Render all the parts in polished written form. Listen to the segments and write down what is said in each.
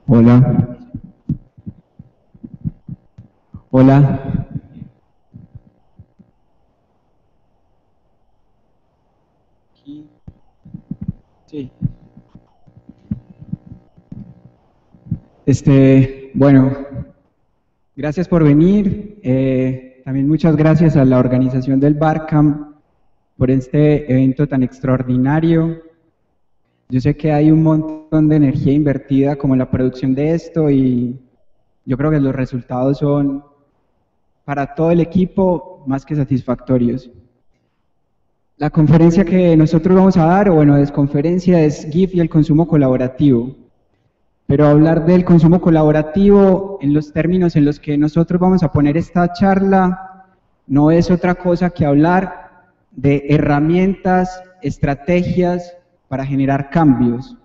Hola. Hola. Sí. Bueno, gracias por venir. También muchas gracias a la organización del Barcamp por este evento tan extraordinario. Yo sé que hay un montón de energía invertida como en la producción de esto y yo creo que los resultados son para todo el equipo más que satisfactorios. La conferencia que nosotros vamos a dar, o bueno, desconferencia, es GIF y el consumo colaborativo. Pero hablar del consumo colaborativo en los términos en los que nosotros vamos a poner esta charla no es otra cosa que hablar de herramientas, estrategias para generar cambios.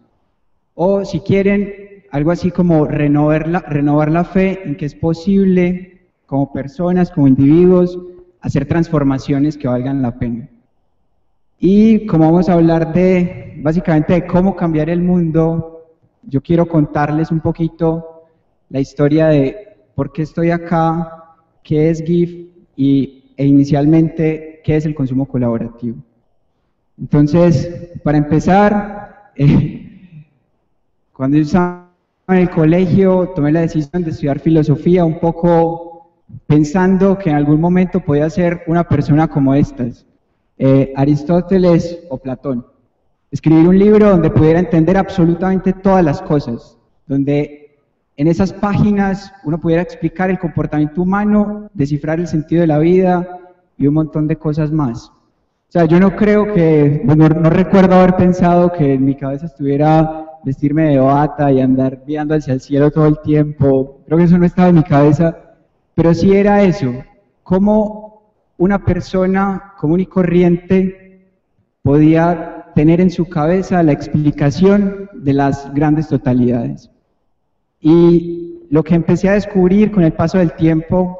O si quieren, algo así como renovar la fe en que es posible, como personas, como individuos, hacer transformaciones que valgan la pena. Y como vamos a hablar básicamente de cómo cambiar el mundo, yo quiero contarles un poquito la historia de por qué estoy acá, qué es GIF e inicialmente qué es el consumo colaborativo. Entonces, para empezar, cuando yo estaba en el colegio tomé la decisión de estudiar filosofía un poco pensando que en algún momento podía ser una persona como estas. Aristóteles o Platón. Escribir un libro donde pudiera entender absolutamente todas las cosas, donde en esas páginas uno pudiera explicar el comportamiento humano, descifrar el sentido de la vida y un montón de cosas más. O sea, yo no creo que, bueno, no recuerdo haber pensado que en mi cabeza estuviera vestirme de bata y andar viendo hacia el cielo todo el tiempo. Creo que eso no estaba en mi cabeza, pero sí era eso. ¿Cómo una persona común y corriente podía tener en su cabeza la explicación de las grandes totalidades? Y lo que empecé a descubrir con el paso del tiempo,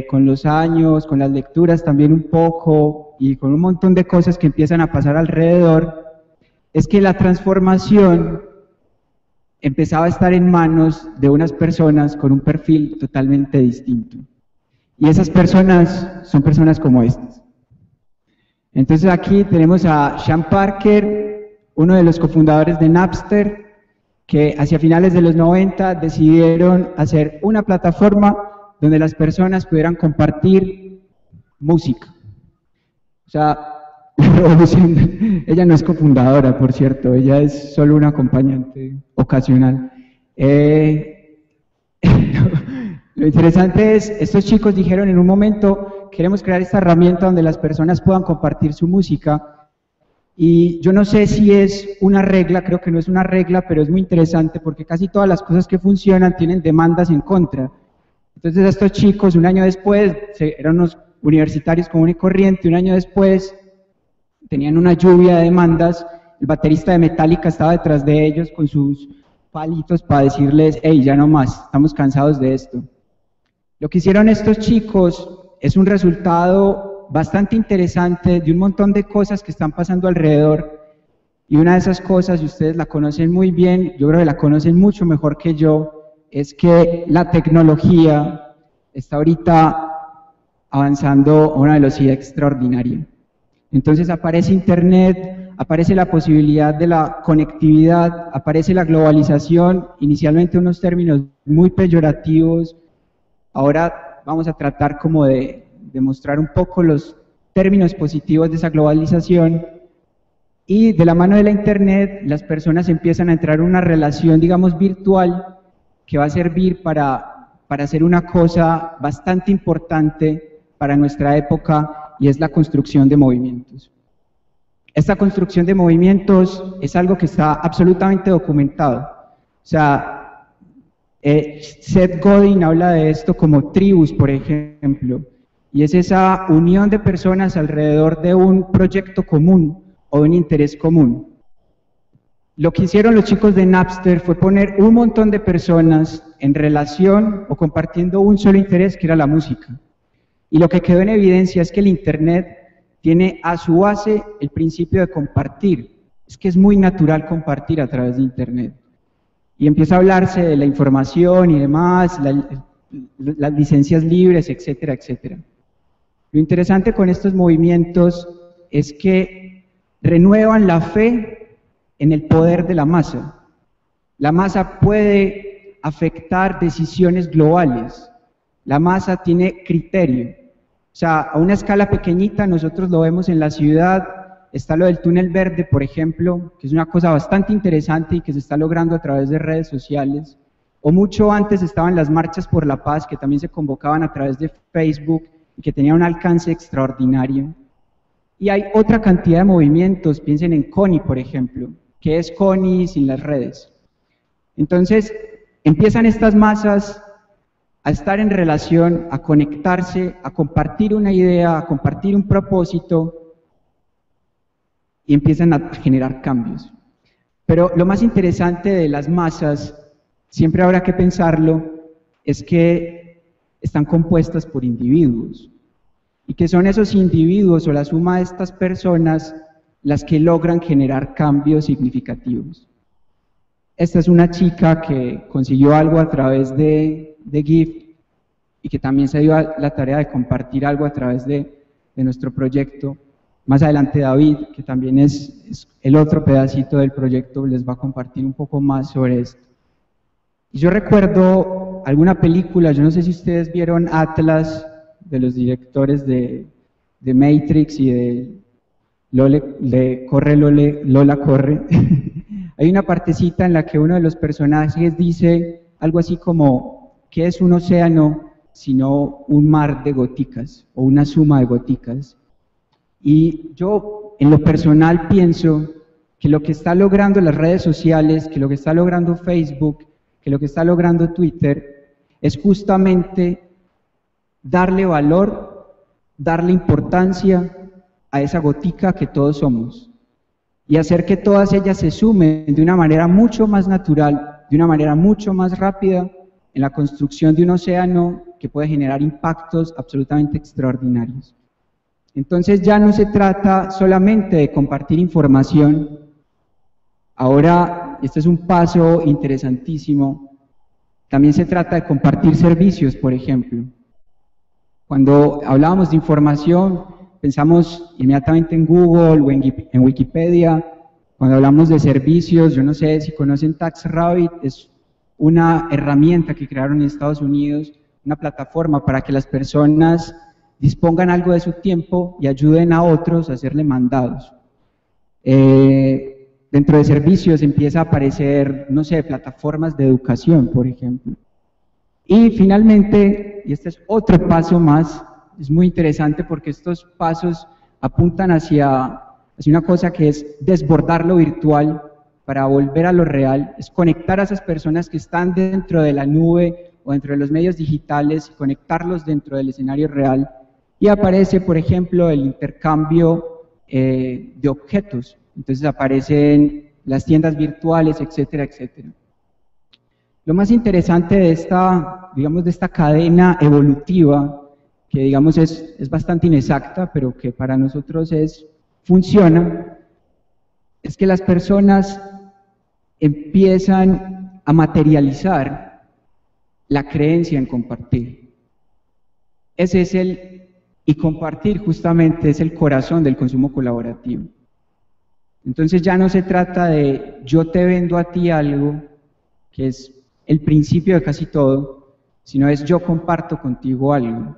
con los años, con las lecturas también un poco, y con un montón de cosas que empiezan a pasar alrededor, es que la transformación empezaba a estar en manos de unas personas con un perfil totalmente distinto. Y esas personas son personas como estas. Entonces aquí tenemos a Sean Parker, uno de los cofundadores de Napster, que hacia finales de los 90 decidieron hacer una plataforma donde las personas pudieran compartir música. O sea, ella no es cofundadora, por cierto, ella es solo una acompañante ocasional. Lo interesante es, estos chicos dijeron en un momento, queremos crear esta herramienta donde las personas puedan compartir su música, y yo no sé si es una regla, creo que no es una regla, pero es muy interesante porque casi todas las cosas que funcionan tienen demandas en contra. Entonces estos chicos, un año después, eran unos universitarios común y corriente, un año después tenían una lluvia de demandas, el baterista de Metallica estaba detrás de ellos con sus palitos para decirles, hey, ya no más, estamos cansados de esto. Lo que hicieron estos chicos es un resultado bastante interesante de un montón de cosas que están pasando alrededor, y una de esas cosas, y ustedes la conocen muy bien, yo creo que la conocen mucho mejor que yo, es que la tecnología está ahorita avanzando a una velocidad extraordinaria. Entonces aparece Internet, aparece la posibilidad de la conectividad, aparece la globalización, inicialmente unos términos muy peyorativos. Ahora vamos a tratar como de mostrar un poco los términos positivos de esa globalización, y de la mano de la Internet las personas empiezan a entrar en una relación, digamos, virtual, que va a servir para hacer una cosa bastante importante para nuestra época, y es la construcción de movimientos. Esta construcción de movimientos es algo que está absolutamente documentado. O sea, Seth Godin habla de esto como tribus, por ejemplo, y es esa unión de personas alrededor de un proyecto común o de un interés común. Lo que hicieron los chicos de Napster fue poner un montón de personas en relación o compartiendo un solo interés, que era la música. Y lo que quedó en evidencia es que el Internet tiene a su base el principio de compartir. Es que es muy natural compartir a través de Internet. Y empieza a hablarse de la información y demás, las licencias libres, etcétera, etcétera. Lo interesante con estos movimientos es que renuevan la fe en el poder de la masa. La masa puede afectar decisiones globales. La masa tiene criterio. O sea, a una escala pequeñita, nosotros lo vemos en la ciudad, está lo del túnel verde, por ejemplo, que es una cosa bastante interesante y que se está logrando a través de redes sociales. O mucho antes estaban las marchas por la paz, que también se convocaban a través de Facebook y que tenían un alcance extraordinario. Y hay otra cantidad de movimientos, piensen en Kony, por ejemplo, que es Kony sin las redes. Entonces, empiezan estas masas a estar en relación, a conectarse, a compartir una idea, a compartir un propósito, y empiezan a generar cambios. Pero lo más interesante de las masas, siempre habrá que pensarlo, es que están compuestas por individuos, y que son esos individuos o la suma de estas personas las que logran generar cambios significativos. Esta es una chica que consiguió algo a través de GIF y que también se dio a la tarea de compartir algo a través de nuestro proyecto. Más adelante David, que también es el otro pedacito del proyecto, les va a compartir un poco más sobre esto. Y yo recuerdo alguna película, yo no sé si ustedes vieron Atlas, de los directores de Matrix y de Corre Lola Corre. Hay una partecita en la que uno de los personajes dice algo así como, ¿qué es un océano sino un mar de goticas o una suma de goticas? Y yo, en lo personal, pienso que lo que está logrando las redes sociales, que lo que está logrando Facebook, que lo que está logrando Twitter, es justamente darle valor, darle importancia a esa gotica que todos somos y hacer que todas ellas se sumen de una manera mucho más natural, de una manera mucho más rápida en la construcción de un océano que puede generar impactos absolutamente extraordinarios. Entonces ya no se trata solamente de compartir información. Ahora, este es un paso interesantísimo, también se trata de compartir servicios, por ejemplo. Cuando hablábamos de información, pensamos inmediatamente en Google o en Wikipedia. Cuando hablamos de servicios, yo no sé si conocen TaxRabbit, es una herramienta que crearon en Estados Unidos, una plataforma para que las personas dispongan algo de su tiempo y ayuden a otros a hacerle mandados. Dentro de servicios empieza a aparecer, no sé, plataformas de educación, por ejemplo. Y finalmente, y este es otro paso más, es muy interesante porque estos pasos apuntan hacia una cosa que es desbordar lo virtual para volver a lo real, es conectar a esas personas que están dentro de la nube o dentro de los medios digitales y conectarlos dentro del escenario real. Y aparece, por ejemplo, el intercambio de objetos. Entonces aparecen las tiendas virtuales, etcétera, etcétera. Lo más interesante de esta cadena evolutiva, que digamos es bastante inexacta, pero que para nosotros funciona, es que las personas empiezan a materializar la creencia en compartir. Y compartir justamente es el corazón del consumo colaborativo. Entonces ya no se trata de yo te vendo a ti algo, que es el principio de casi todo, sino es yo comparto contigo algo.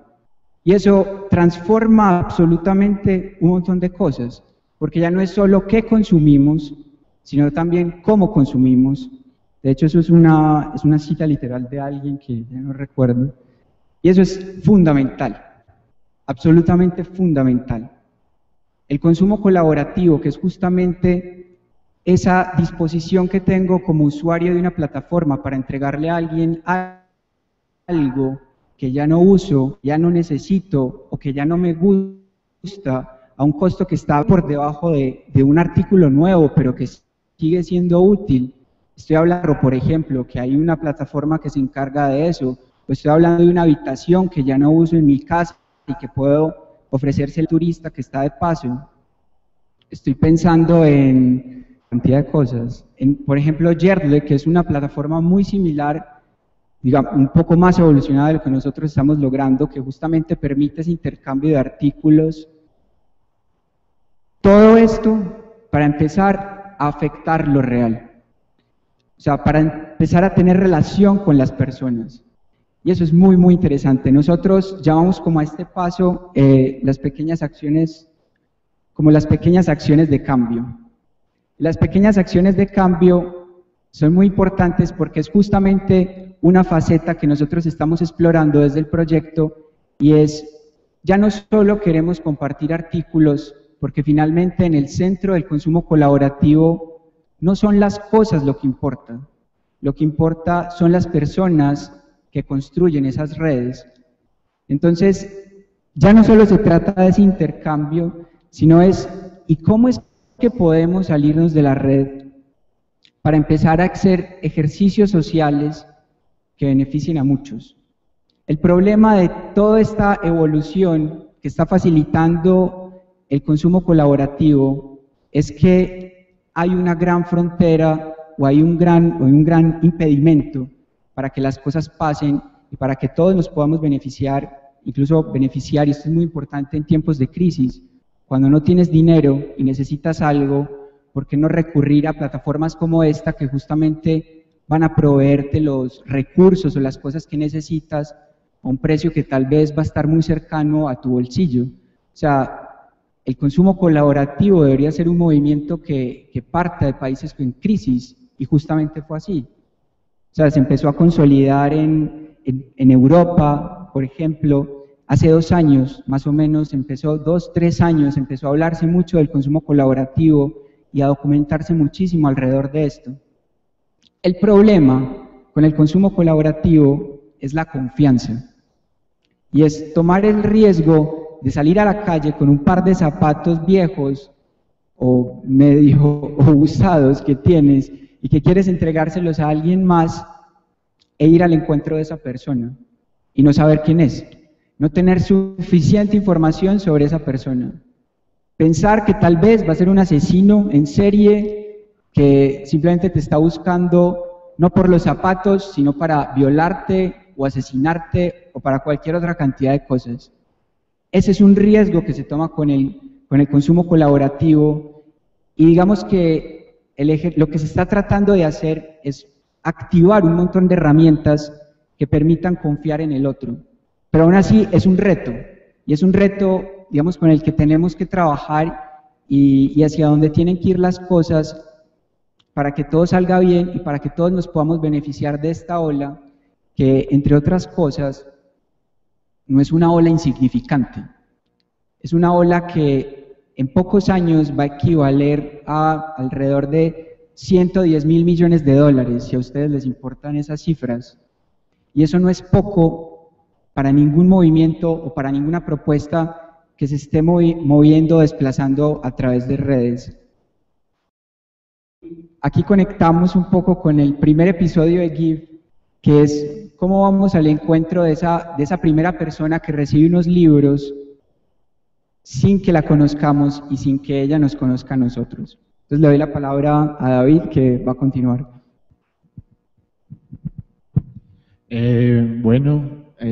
Y eso transforma absolutamente un montón de cosas, porque ya no es solo qué consumimos, sino también cómo consumimos. De hecho, eso es una cita literal de alguien que ya no recuerdo, y eso es fundamental, absolutamente fundamental. El consumo colaborativo, que es justamente esa disposición que tengo como usuario de una plataforma para entregarle a alguien algo que ya no uso, ya no necesito o que ya no me gusta, a un costo que está por debajo de un artículo nuevo, pero que sigue siendo útil. Estoy hablando, por ejemplo, que hay una plataforma que se encarga de eso, o estoy hablando de una habitación que ya no uso en mi casa y que puedo ofrecerse al turista que está de paso. Estoy pensando en cantidad de cosas. Por ejemplo, Yerdle, que es una plataforma muy similar, digamos, un poco más evolucionada de lo que nosotros estamos logrando, que justamente permite ese intercambio de artículos. Todo esto para empezar a afectar lo real. O sea, para empezar a tener relación con las personas. Y eso es muy, muy interesante. Nosotros llamamos como a este paso las pequeñas acciones, como las pequeñas acciones de cambio. Las pequeñas acciones de cambio son muy importantes porque es justamente una faceta que nosotros estamos explorando desde el proyecto, y es, ya no solo queremos compartir artículos, porque finalmente en el centro del consumo colaborativo no son las cosas lo que importa son las personas que construyen esas redes. Entonces, ya no solo se trata de ese intercambio, sino es, ¿y cómo es que podemos salirnos de la red para empezar a hacer ejercicios sociales que beneficien a muchos? El problema de toda esta evolución que está facilitando el consumo colaborativo es que hay una gran frontera o hay un gran impedimento para que las cosas pasen y para que todos nos podamos beneficiar, incluso beneficiar, y esto es muy importante en tiempos de crisis. Cuando no tienes dinero y necesitas algo, ¿por qué no recurrir a plataformas como esta que justamente van a proveerte los recursos o las cosas que necesitas a un precio que tal vez va a estar muy cercano a tu bolsillo? O sea, el consumo colaborativo debería ser un movimiento que parta de países en crisis, y justamente fue así. O sea, se empezó a consolidar en Europa, por ejemplo. Hace 2 años, más o menos, 2, 3 años, empezó a hablarse mucho del consumo colaborativo y a documentarse muchísimo alrededor de esto. El problema con el consumo colaborativo es la confianza, y es tomar el riesgo de salir a la calle con un par de zapatos viejos o medio usados que tienes y que quieres entregárselos a alguien más, e ir al encuentro de esa persona y no saber quién es. No tener suficiente información sobre esa persona. Pensar que tal vez va a ser un asesino en serie que simplemente te está buscando no por los zapatos, sino para violarte o asesinarte o para cualquier otra cantidad de cosas. Ese es un riesgo que se toma con el consumo colaborativo, y digamos que lo que se está tratando de hacer es activar un montón de herramientas que permitan confiar en el otro. Pero aún así es un reto, y es un reto, digamos, con el que tenemos que trabajar y hacia donde tienen que ir las cosas para que todo salga bien y para que todos nos podamos beneficiar de esta ola, que, entre otras cosas, no es una ola insignificante. Es una ola que en pocos años va a equivaler a alrededor de 110.000 millones de dólares, si a ustedes les importan esas cifras. Y eso no es poco para ningún movimiento o para ninguna propuesta que se esté moviendo, desplazando a través de redes. Aquí conectamos un poco con el primer episodio de Give, que es cómo vamos al encuentro de esa primera persona que recibe unos libros sin que la conozcamos y sin que ella nos conozca a nosotros. Entonces le doy la palabra a David, que va a continuar.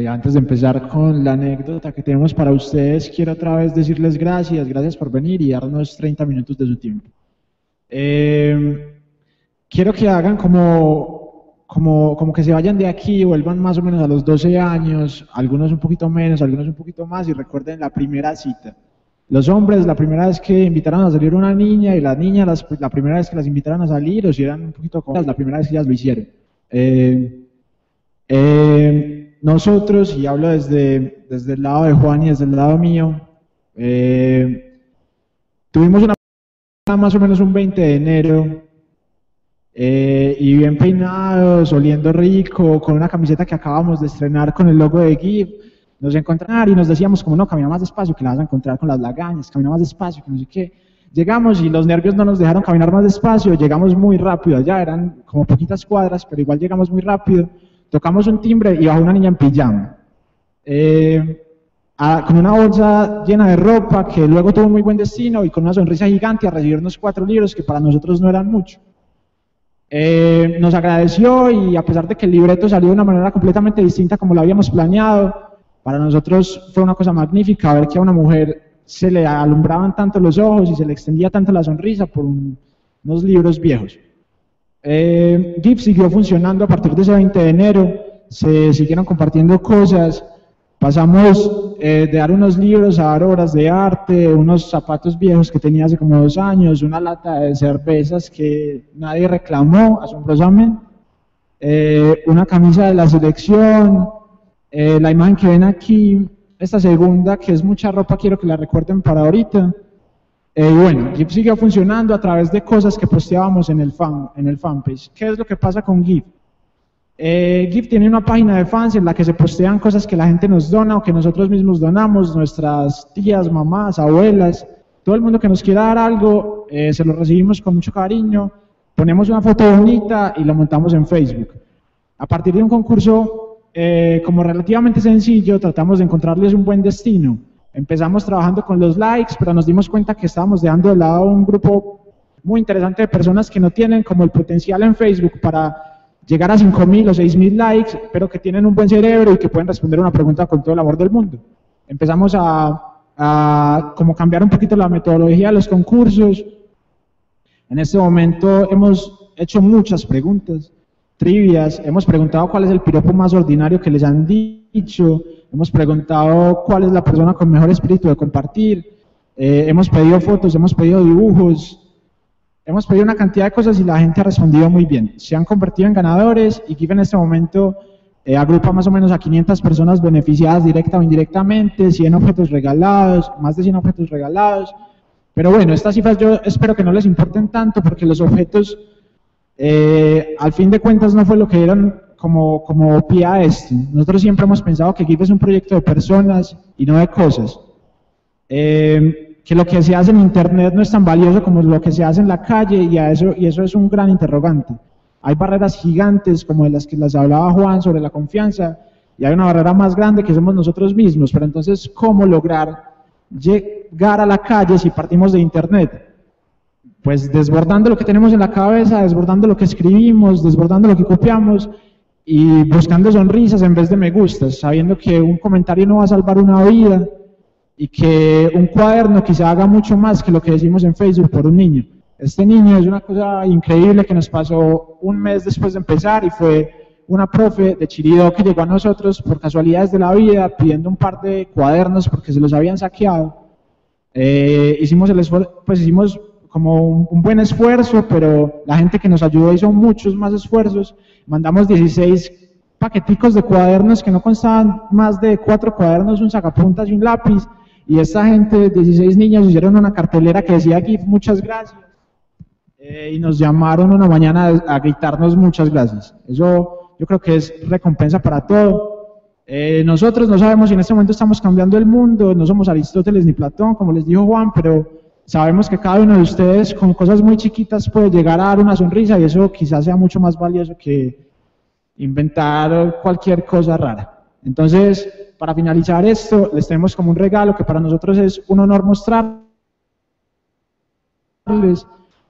Antes de empezar con la anécdota que tenemos para ustedes, quiero otra vez decirles gracias por venir y darnos 30 minutos de su tiempo. Quiero que hagan como que se vayan de aquí y vuelvan más o menos a los 12 años, algunos un poquito menos, algunos un poquito más, y recuerden la primera cita. Los hombres, la primera vez que invitaron a salir una niña, y las niñas, la primera vez que las invitaron a salir, o si eran un poquito cómodas, la primera vez que ellas lo hicieron. Nosotros, y hablo desde el lado de Juan y desde el lado mío, tuvimos una más o menos un 20 de enero, y bien peinados, oliendo rico, con una camiseta que acabamos de estrenar con el logo de Give. Nos encontraron y nos decíamos como, no, camina más despacio que la vas a encontrar con las lagañas, camina más despacio, que no sé qué. Llegamos y los nervios no nos dejaron caminar más despacio, llegamos muy rápido, allá eran como poquitas cuadras, pero igual llegamos muy rápido. Tocamos un timbre y bajó una niña en pijama. con una bolsa llena de ropa que luego tuvo un muy buen destino y con una sonrisa gigante a recibirnos 4 libros que para nosotros no eran mucho. Nos agradeció y a pesar de que el libreto salió de una manera completamente distinta como lo habíamos planeado, para nosotros fue una cosa magnífica ver que a una mujer se le alumbraban tanto los ojos y se le extendía tanto la sonrisa por unos libros viejos. GIF siguió funcionando a partir de ese 20 de enero, se siguieron compartiendo cosas, pasamos de dar unos libros a dar obras de arte, unos zapatos viejos que tenía hace como 2 años, una lata de cervezas que nadie reclamó, asombrosamente, una camisa de la selección, la imagen que ven aquí, esta segunda que es mucha ropa, quiero que la recuerden para ahorita. Bueno, GIF siguió funcionando a través de cosas que posteábamos en el fanpage. ¿Qué es lo que pasa con GIF? GIF tiene una página de fans en la que se postean cosas que la gente nos dona o que nosotros mismos donamos, nuestras tías, mamás, abuelas, todo el mundo que nos quiera dar algo, se lo recibimos con mucho cariño, ponemos una foto bonita y lo montamos en Facebook. A partir de un concurso como relativamente sencillo, tratamos de encontrarles un buen destino. Empezamos trabajando con los likes, pero nos dimos cuenta que estábamos dejando de lado un grupo muy interesante de personas que no tienen como el potencial en Facebook para llegar a 5.000 o 6.000 likes, pero que tienen un buen cerebro y que pueden responder una pregunta con todo el amor del mundo. Empezamos a como cambiar un poquito la metodología de los concursos. En este momento hemos hecho muchas preguntas, trivias, hemos preguntado cuál es el piropo más ordinario que les han dicho, hemos preguntado cuál es la persona con mejor espíritu de compartir, hemos pedido fotos, hemos pedido dibujos, hemos pedido una cantidad de cosas y la gente ha respondido muy bien. Se han convertido en ganadores y GIF en este momento agrupa más o menos a 500 personas beneficiadas directa o indirectamente, 100 objetos regalados, más de 100 objetos regalados. Pero bueno, estas cifras yo espero que no les importen tanto porque los objetos al fin de cuentas no fue lo que dieron como pie a esto. Nosotros siempre hemos pensado que GIF es un proyecto de personas y no de cosas. Que lo que se hace en internet no es tan valioso como lo que se hace en la calle y eso es un gran interrogante. Hay barreras gigantes como de las que les hablaba Juan sobre la confianza y hay una barrera más grande que somos nosotros mismos, pero entonces ¿cómo lograr llegar a la calle si partimos de internet? Pues desbordando lo que tenemos en la cabeza, desbordando lo que escribimos, desbordando lo que copiamos y buscando sonrisas en vez de me gustas, sabiendo que un comentario no va a salvar una vida y que un cuaderno quizá haga mucho más que lo que decimos en Facebook por un niño. Este niño es una cosa increíble que nos pasó un mes después de empezar y fue una profe de Chiridó que llegó a nosotros por casualidades de la vida pidiendo un par de cuadernos porque se los habían saqueado. Hicimos el esfuerzo, pues hicimos como un buen esfuerzo, pero la gente que nos ayudó hizo muchos más esfuerzos. Mandamos 16 paqueticos de cuadernos que no constaban más de 4 cuadernos, un sacapuntas y un lápiz, y esta gente, 16 niños, hicieron una cartelera que decía GIF, muchas gracias, y nos llamaron una mañana a gritarnos muchas gracias. Eso yo creo que es recompensa para todo. Nosotros no sabemos si en este momento estamos cambiando el mundo, no somos Aristóteles ni Platón, como les dijo Juan, pero sabemos que cada uno de ustedes con cosas muy chiquitas puede llegar a dar una sonrisa y eso quizás sea mucho más valioso que inventar cualquier cosa rara. Entonces, para finalizar esto, les tenemos como un regalo que para nosotros es un honor mostrarles.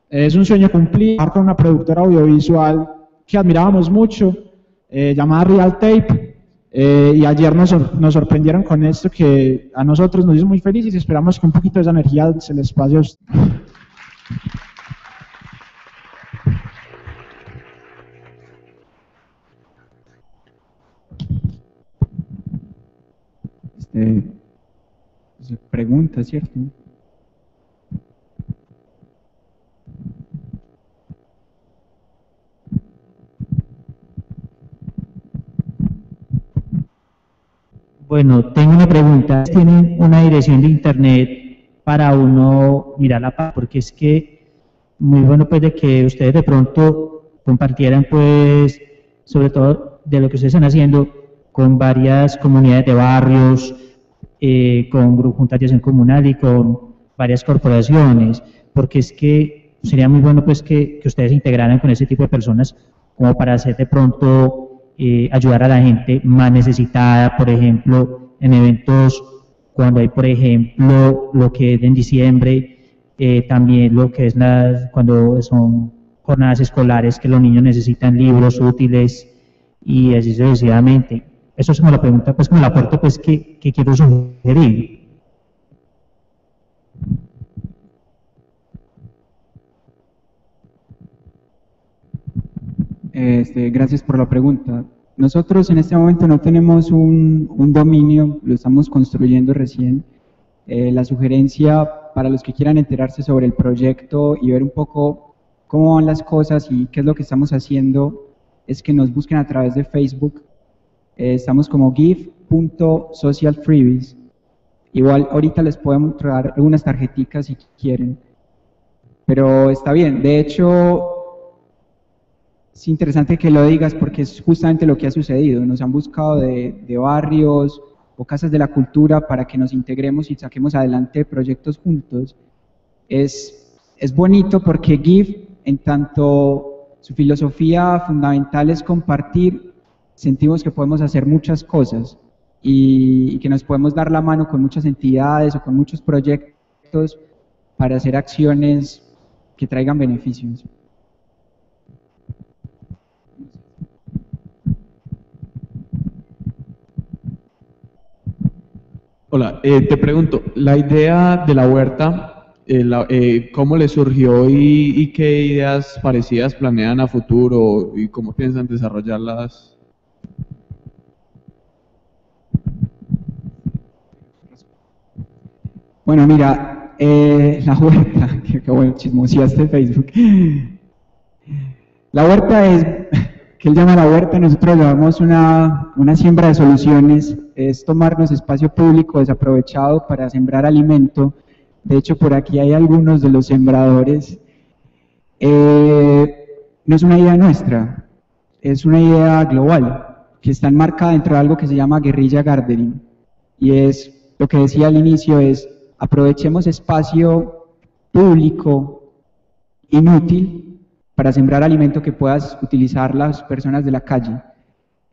Es un sueño cumplido con una productora audiovisual que admirábamos mucho, llamada Real Tape. Y ayer nos sorprendieron con esto que a nosotros nos hizo muy felices y esperamos que un poquito de esa energía se les pase a ustedes. Pregunta, ¿cierto? Bueno, tengo una pregunta. ¿Tienen una dirección de internet para uno mirar la página? Porque es que muy bueno pues de que ustedes de pronto compartieran pues sobre todo de lo que ustedes están haciendo con varias comunidades de barrios, con juntas de acción comunal y con varias corporaciones, porque es que sería muy bueno pues que ustedes se integraran con ese tipo de personas como para hacer de pronto ayudar a la gente más necesitada, por ejemplo, en eventos cuando hay, por ejemplo, lo que es en diciembre, también lo que es cuando son jornadas escolares que los niños necesitan libros útiles y así sucesivamente. Eso es como la pregunta, pues como el aporte pues, que quiero sugerir. Gracias por la pregunta. Nosotros en este momento no tenemos un dominio, lo estamos construyendo recién. La sugerencia para los que quieran enterarse sobre el proyecto y ver un poco cómo van las cosas y qué es lo que estamos haciendo es que nos busquen a través de Facebook. Estamos como give.socialfreebies. Igual ahorita les podemos traer algunas tarjeticas si quieren, pero está bien. De hecho, es interesante que lo digas porque es justamente lo que ha sucedido. Nos han buscado de barrios o casas de la cultura para que nos integremos y saquemos adelante proyectos juntos. Es bonito porque Give, en tanto su filosofía fundamental es compartir, sentimos que podemos hacer muchas cosas y que nos podemos dar la mano con muchas entidades o con muchos proyectos para hacer acciones que traigan beneficios. Hola, te pregunto, la idea de la huerta, ¿cómo le surgió y qué ideas parecidas planean a futuro y cómo piensan desarrollarlas? Bueno, mira, la huerta, que bueno, chismoseaste Facebook. La huerta es, que él llama la huerta, nosotros llamamos una siembra de soluciones, es tomarnos espacio público desaprovechado para sembrar alimento. De hecho, por aquí hay algunos de los sembradores. No es una idea nuestra, es una idea global, que está enmarcada dentro de algo que se llama guerrilla gardening. Y es, lo que decía al inicio es, aprovechemos espacio público inútil para sembrar alimento que puedas utilizar las personas de la calle.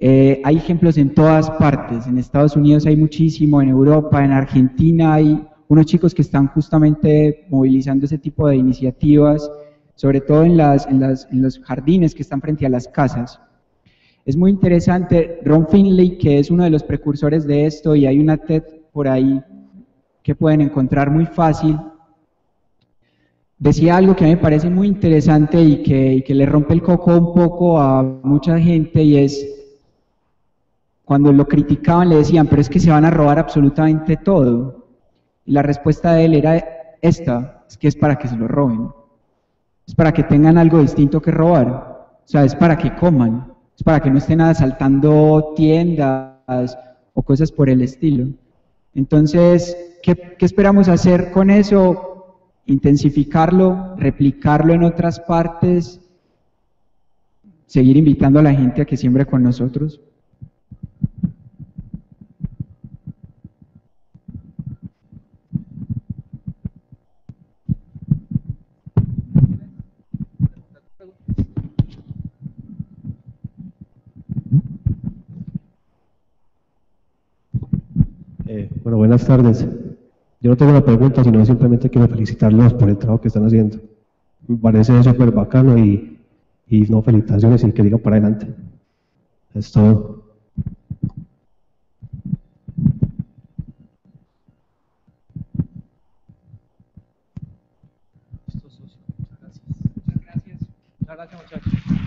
Hay ejemplos en todas partes, en Estados Unidos hay muchísimo, en Europa, en Argentina hay unos chicos que están justamente movilizando ese tipo de iniciativas, sobre todo en los jardines que están frente a las casas. Es muy interesante, Ron Finley, que es uno de los precursores de esto, y hay una TED por ahí que pueden encontrar muy fácil, decía algo que a mí me parece muy interesante y que le rompe el coco un poco a mucha gente, y es, cuando lo criticaban le decían, pero es que se van a robar absolutamente todo. Y la respuesta de él era esta, es que es para que se lo roben, es para que tengan algo distinto que robar, o sea, es para que coman, es para que no estén asaltando tiendas o cosas por el estilo. Entonces, ¿qué esperamos hacer con eso? Intensificarlo, replicarlo en otras partes, seguir invitando a la gente a que siembre con nosotros. Bueno, buenas tardes. Yo no tengo una pregunta, sino simplemente quiero felicitarlos por el trabajo que están haciendo. Me parece súper bacano y no, felicitaciones y que digan para adelante. Es todo. Muchas gracias, muchachos.